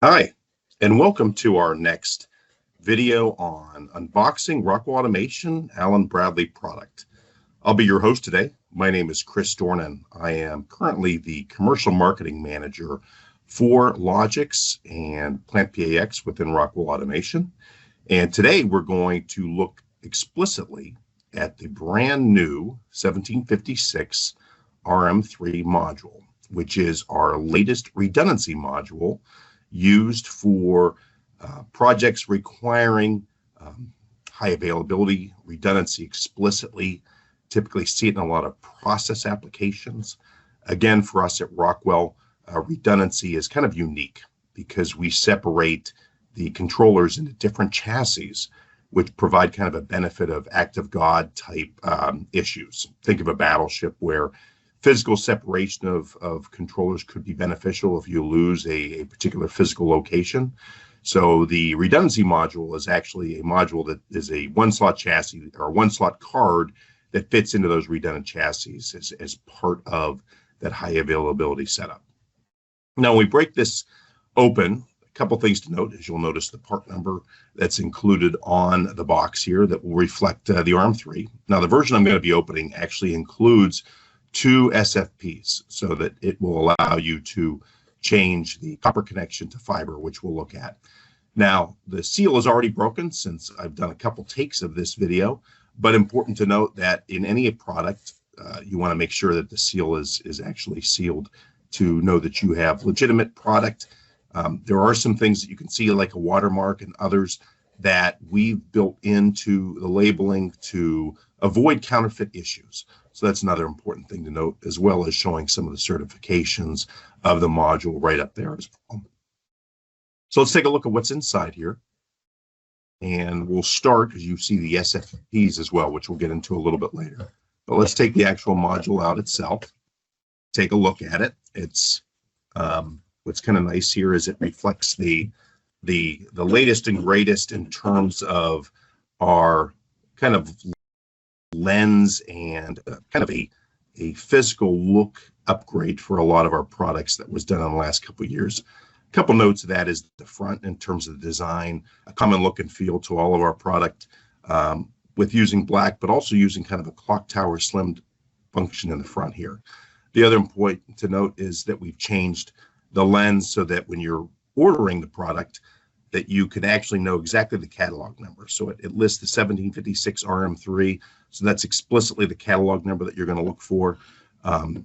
Hi, and welcome to our next video on unboxing Rockwell Automation Allen Bradley product. I'll be your host today. My name is Chris Dornan. I am currently the Commercial Marketing Manager for Logix and Plant PAX within Rockwell Automation. And today we're going to look explicitly at the brand new 1756 RM3 module, which is our latest redundancy module used for projects requiring high availability, redundancy explicitly. Typically see it in a lot of process applications. Again, for us at Rockwell, redundancy is kind of unique because we separate the controllers into different chassis, which provide kind of a benefit of act of God type issues. Think of a battleship where physical separation of controllers could be beneficial if you lose a particular physical location. So the redundancy module is actually a module that is a one-slot chassis or one-slot card that fits into those redundant chassis as part of that high availability setup. Now, when we break this open, a couple things to note, as you'll notice the part number that's included on the box here that will reflect the RM3. Now, the version I'm going to be opening actually includes 2 SFPs so that it will allow you to change the copper connection to fiber, which we'll look at. Now, the seal is already broken since I've done a couple takes of this video, but important to note that in any product, you want to make sure that the seal is actually sealed to know that you have legitimate product. There are some things that you can see like a watermark and others that we've built into the labeling to avoid counterfeit issues. So that's another important thing to note, as well as showing some of the certifications of the module right up there as well. So let's take a look at what's inside here. And we'll start, as you see, the SFPs as well, which we'll get into a little bit later. But let's take the actual module out itself, take a look at it. It's what's kind of nice here is it reflects the latest and greatest in terms of our kind of lens and kind of a physical look upgrade for a lot of our products that was done in the last couple of years. A couple notes of that is the front in terms of the design, a common look and feel to all of our product with using black, but also using kind of a clock tower slim function in the front here. The other point to note is that we've changed the lens so that when you're ordering the product, that you can actually know exactly the catalog number. So it lists the 1756 RM3. So that's explicitly the catalog number that you're going to look for.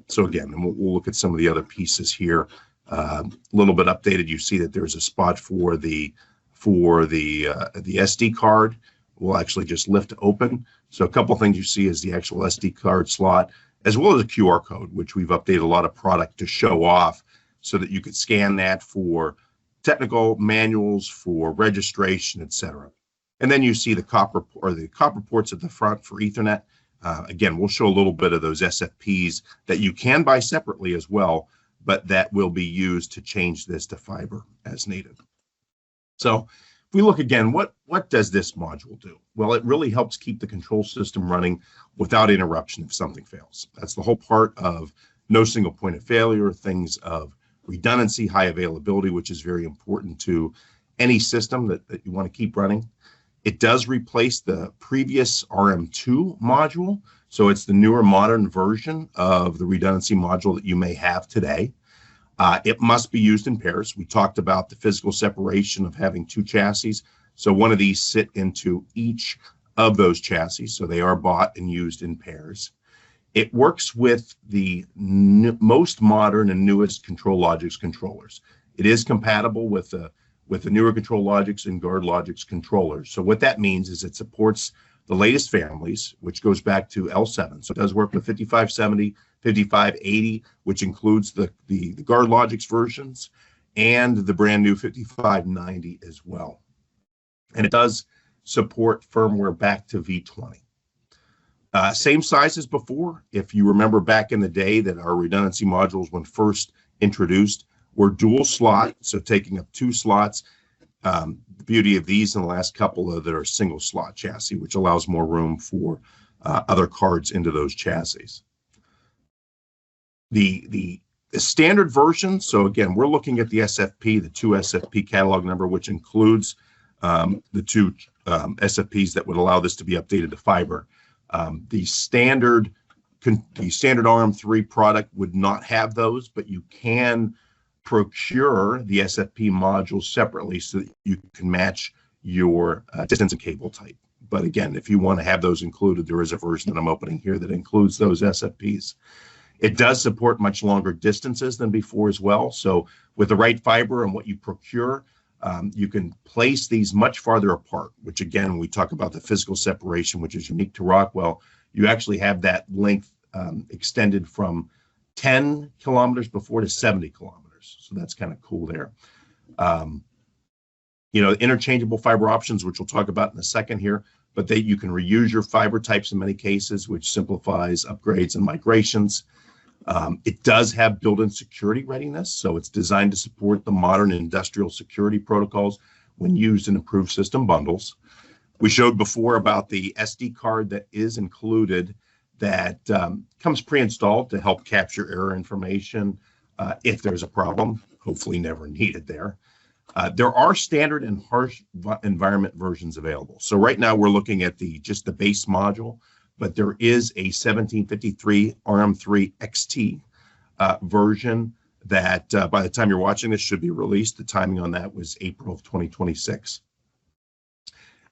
So again, and we'll look at some of the other pieces here. A little bit updated. You see that there's a spot for the SD card. We'll actually just lift open. So a couple things you see is the actual SD card slot, as well as a QR code, which we've updated a lot of product to show off so that you could scan that for technical manuals, for registration, etc. And then you see the copper ports at the front for Ethernet. Again, we'll show a little bit of those SFPs that you can buy separately as well, but that will be used to change this to fiber as needed. So if we look again, what does this module do? Well, it really helps keep the control system running without interruption if something fails. That's the whole part of no single point of failure, things of redundancy, high availability, which is very important to any system that you want to keep running. It does replace the previous RM2 module. So it's the newer modern version of the redundancy module that you may have today. It must be used in pairs. We talked about the physical separation of having 2 chassis. So one of these sit into each of those chassis. So they are bought and used in pairs. It works with the most modern and newest ControlLogix controllers. It is compatible with the newer ControlLogix and GuardLogix controllers. So what that means is it supports the latest families, which goes back to L7. So it does work with 5570, 5580, which includes the GuardLogix versions, and the brand new 5590 as well. And it does support firmware back to V20. Same size as before. If you remember back in the day that our redundancy modules, when first introduced, were dual slot, so taking up 2 slots. The beauty of these in the last couple of that are single slot chassis, which allows more room for other cards into those chassis. The The standard version, so again, we're looking at the SFP, the 2 SFP catalog number, which includes the 2 SFPs that would allow this to be updated to fiber. The standard RM3 product would not have those, but you can procure the SFP modules separately so that you can match your distance and cable type. But again, if you want to have those included, there is a version that I'm opening here that includes those SFPs. It does support much longer distances than before as well. So with the right fiber and what you procure, you can place these much farther apart, which again, when we talk about the physical separation, which is unique to Rockwell, you actually have that length extended from 10 kilometers before to 70 kilometers. So that's kind of cool there. Interchangeable fiber options, which we'll talk about in a second here, but you can reuse your fiber types in many cases, which simplifies upgrades and migrations. It does have built-in security readiness, so it's designed to support the modern industrial security protocols when used in approved system bundles. We showed before about the SD card that is included that comes pre-installed to help capture error information if there's a problem, hopefully never needed there. There are standard and harsh environment versions available. So right now we're looking at just the base module, but there is a 1753 RM3 XT version that by the time you're watching this should be released. The timing on that was April of 2026.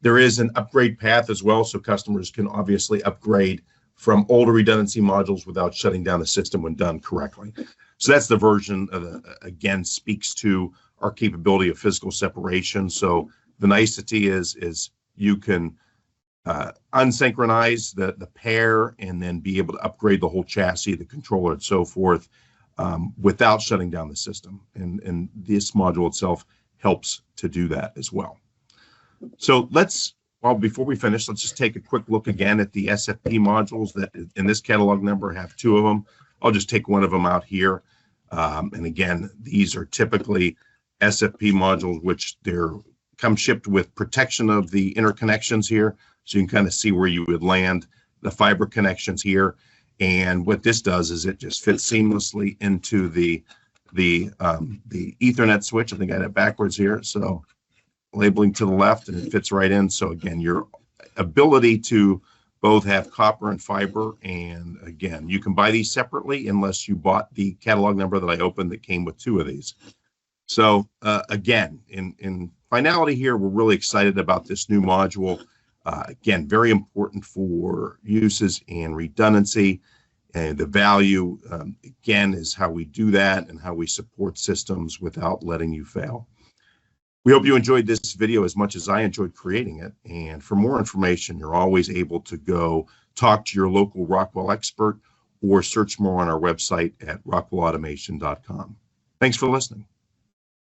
There is an upgrade path as well, so customers can obviously upgrade from older redundancy modules without shutting down the system when done correctly. So that's the version of again, speaks to our capability of physical separation. So the nicety is you can unsynchronize the pair and then be able to upgrade the whole chassis, the controller, and so forth without shutting down the system. And this module itself helps to do that as well. So before we finish, let's just take a quick look again at the SFP modules that in this catalog number have 2 of them. I'll just take one of them out here. And again, these are typically SFP modules, which come shipped with protection of the interconnections here. So you can kind of see where you would land the fiber connections here. And what this does is it just fits seamlessly into the Ethernet switch. I think I had it backwards here. So labeling to the left and it fits right in. So again, your ability to both have copper and fiber. And again, you can buy these separately unless you bought the catalog number that I opened that came with 2 of these. So again, in finality here, we're really excited about this new module. Again, very important for uses and redundancy. And the value, again, is how we do that and how we support systems without letting you fail. We hope you enjoyed this video as much as I enjoyed creating it. And for more information, you're always able to go talk to your local Rockwell expert or search more on our website at rockwellautomation.com. Thanks for listening.